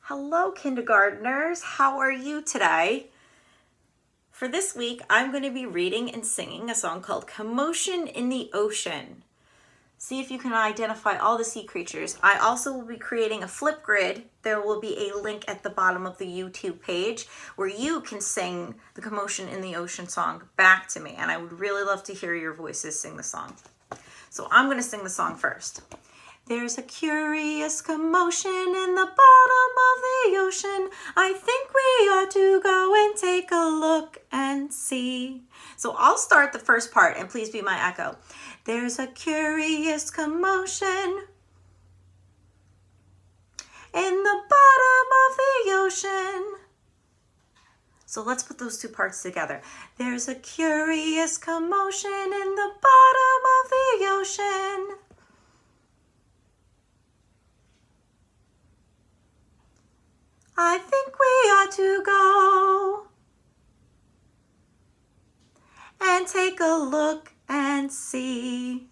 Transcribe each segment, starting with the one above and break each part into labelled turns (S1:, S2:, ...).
S1: Hello, kindergartners. How are you today? For this week, I'm going to be reading and singing a song called Commotion in the Ocean. See if you can identify all the sea creatures. I also will be creating a flip grid. There will be a link at the bottom of the YouTube page where you can sing the Commotion in the Ocean song back to me. And I would really love to hear your voices sing the song. So I'm going to sing the song first. There's a curious commotion in the bottom of the ocean. I think we ought to go and take a look and see. So I'll start the first part and please be my echo. There's a curious commotion in the bottom of the ocean. So let's put those two parts together. There's a curious commotion in the bottom of the ocean. I think we ought to go and take a look and see.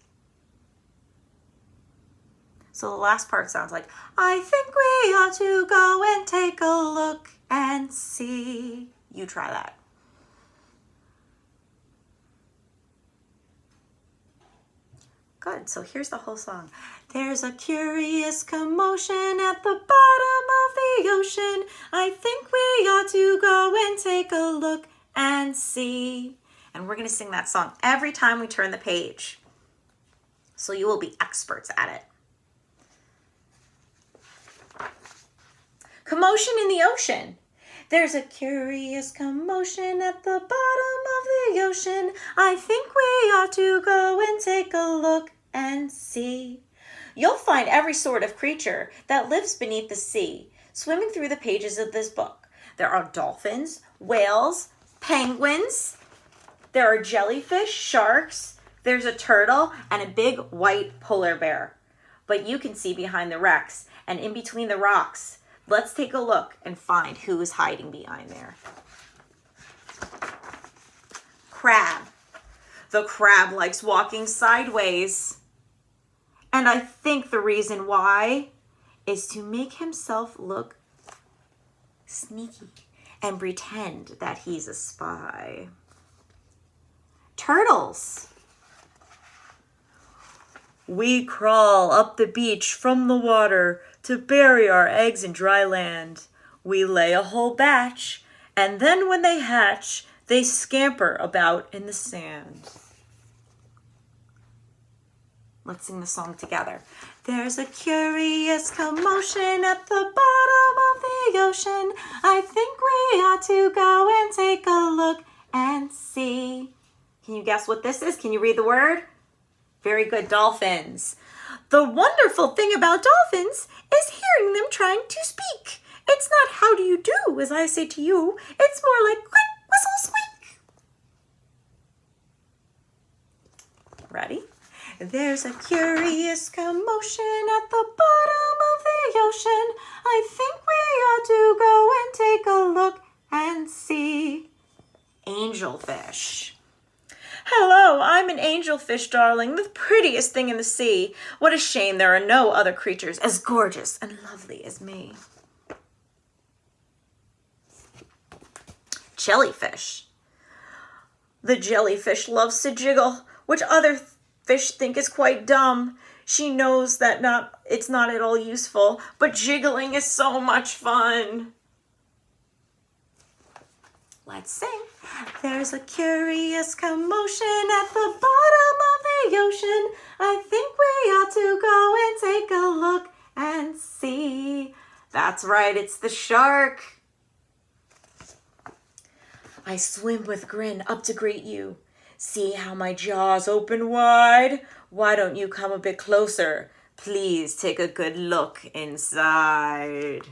S1: So the last part sounds like, I think we ought to go and take a look and see. You try that. Good, so here's the whole song. There's a curious commotion at the bottom of the ocean. I think we ought to go and take a look and see. And we're going to sing that song every time we turn the page. So you will be experts at it. Commotion in the ocean. There's a curious commotion at the bottom of the ocean. I think we ought to go and take a look and see. You'll find every sort of creature that lives beneath the sea swimming through the pages of this book. There are dolphins, whales, penguins. There are jellyfish, sharks. There's a turtle and a big white polar bear. But you can see behind the wrecks and in between the rocks. Let's take a look and find who is hiding behind there. Crab. The crab likes walking sideways. And I think the reason why is to make himself look sneaky and pretend that he's a spy. Turtles. We crawl up the beach from the water to bury our eggs in dry land. We lay a whole batch, and then when they hatch, they scamper about in the sand. Let's sing the song together. There's a curious commotion at the bottom of the ocean. I think we ought to go and take a look and see. Can you guess what this is? Can you read the word? Very good, dolphins. The wonderful thing about dolphins is hearing them trying to speak. It's not how do you do, as I say to you. It's more like quick, whistle, squeak. Ready? There's a curious commotion at the bottom of the ocean. I think we ought to go and take a look and see. Angelfish. Hello, I'm an angelfish, darling, the prettiest thing in the sea. What a shame there are no other creatures as gorgeous and lovely as me. Jellyfish. The jellyfish loves to jiggle, which other fish think is quite dumb. She knows that it's not at all useful, but jiggling is so much fun. Let's sing. There's a curious commotion at the bottom of the ocean. I think we ought to go and take a look and see. That's right, it's the shark. I swim with grin up to greet you. See how my jaws open wide? Why don't you come a bit closer? Please take a good look inside.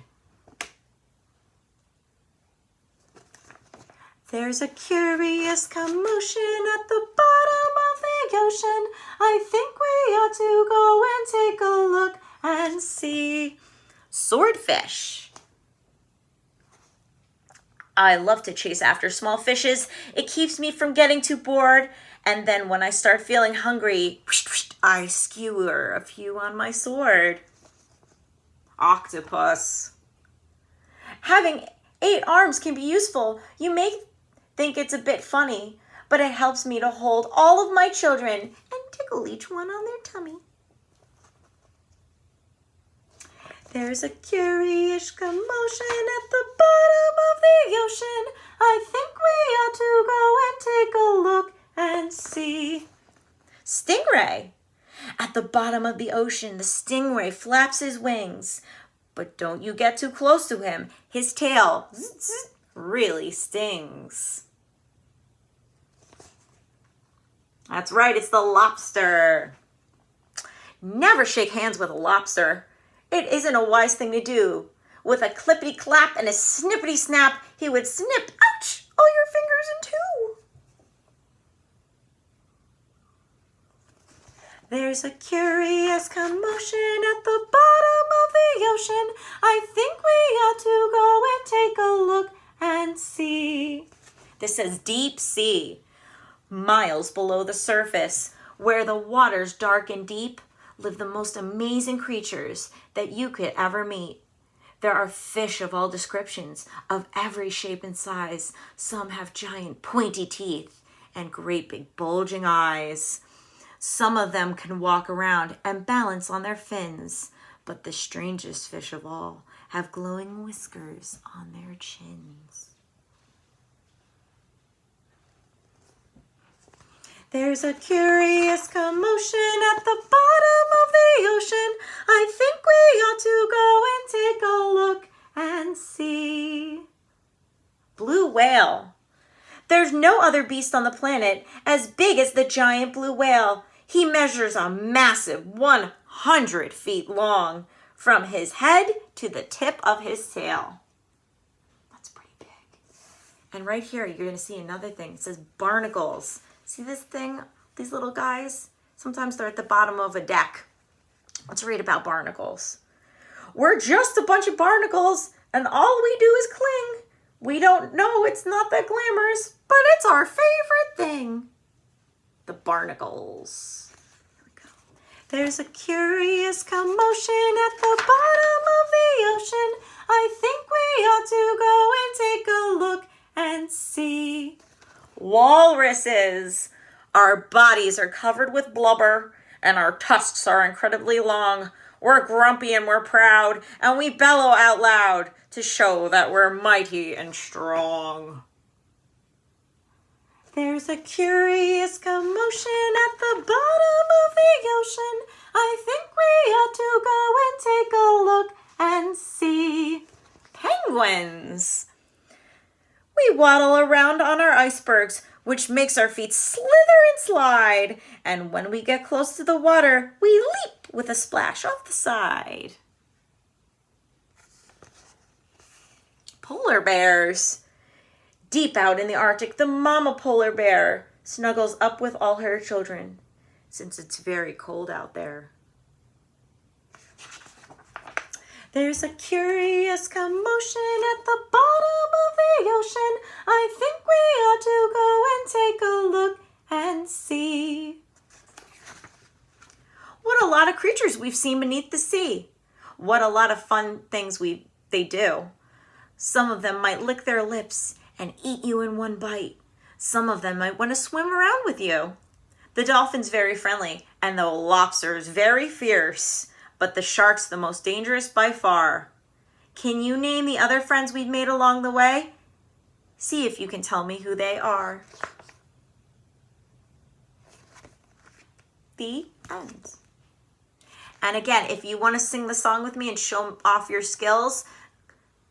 S1: There's a curious commotion at the bottom of the ocean. I think we ought to go and take a look and see. Swordfish. I love to chase after small fishes. It keeps me from getting too bored. And then when I start feeling hungry, I skewer a few on my sword. Octopus. Having 8 arms can be useful. You may think it's a bit funny, but it helps me to hold all of my children and tickle each one on their tummy. There's a curious commotion at the bottom of the ocean. I think we ought to go and take a look and see. Stingray. At the bottom of the ocean, the stingray flaps his wings. But don't you get too close to him. His tail really stings. That's right, it's the lobster. Never shake hands with a lobster. It isn't a wise thing to do. With a clippity clap and a snippity snap, he would snip, ouch, all your fingers in two. There's a curious commotion at the bottom of the ocean. I think we ought to go and take a look and see. This says deep sea, miles below the surface, where the water's dark and deep, live the most amazing creatures that you could ever meet. There are fish of all descriptions, of every shape and size. Some have giant pointy teeth and great big bulging eyes. Some of them can walk around and balance on their fins, but the strangest fish of all have glowing whiskers on their chins. There's a curious commotion at the bottom of the ocean. I think we ought to go and take a look and see. Blue whale. There's no other beast on the planet as big as the giant blue whale. He measures a massive 100 feet long from his head to the tip of his tail. That's pretty big. And right here, you're going to see another thing. It says barnacles. See this thing? These little guys? Sometimes they're at the bottom of a deck. Let's read about barnacles. We're just a bunch of barnacles, and all we do is cling. We don't know it's not that glamorous, but it's our favorite thing. The barnacles. Here we go. There's a curious commotion at the bottom of the ocean. I think we ought to go and take a look and see. Walruses. Our bodies are covered with blubber, and our tusks are incredibly long. We're grumpy and we're proud, and we bellow out loud to show that we're mighty and strong. There's a curious commotion at the bottom of the ocean. I think we ought to go and take a look and see. Penguins. We waddle around on our icebergs, which makes our feet slither and slide. And when we get close to the water, we leap with a splash off the side. Polar bears. Deep out in the Arctic, the mama polar bear snuggles up with all her children, since it's very cold out there. There's a curious commotion at the bottom of the ocean. I think we ought to go and take a look and see. What a lot of creatures we've seen beneath the sea. What a lot of fun things they do. Some of them might lick their lips and eat you in one bite. Some of them might want to swim around with you. The dolphin's very friendly, and the lobster's very fierce, but the shark's the most dangerous by far. Can you name the other friends we've made along the way? See if you can tell me who they are. The end. And again, if you want to sing the song with me and show off your skills,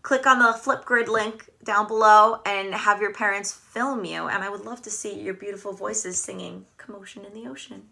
S1: click on the Flipgrid link down below and have your parents film you. And I would love to see your beautiful voices singing Commotion in the Ocean.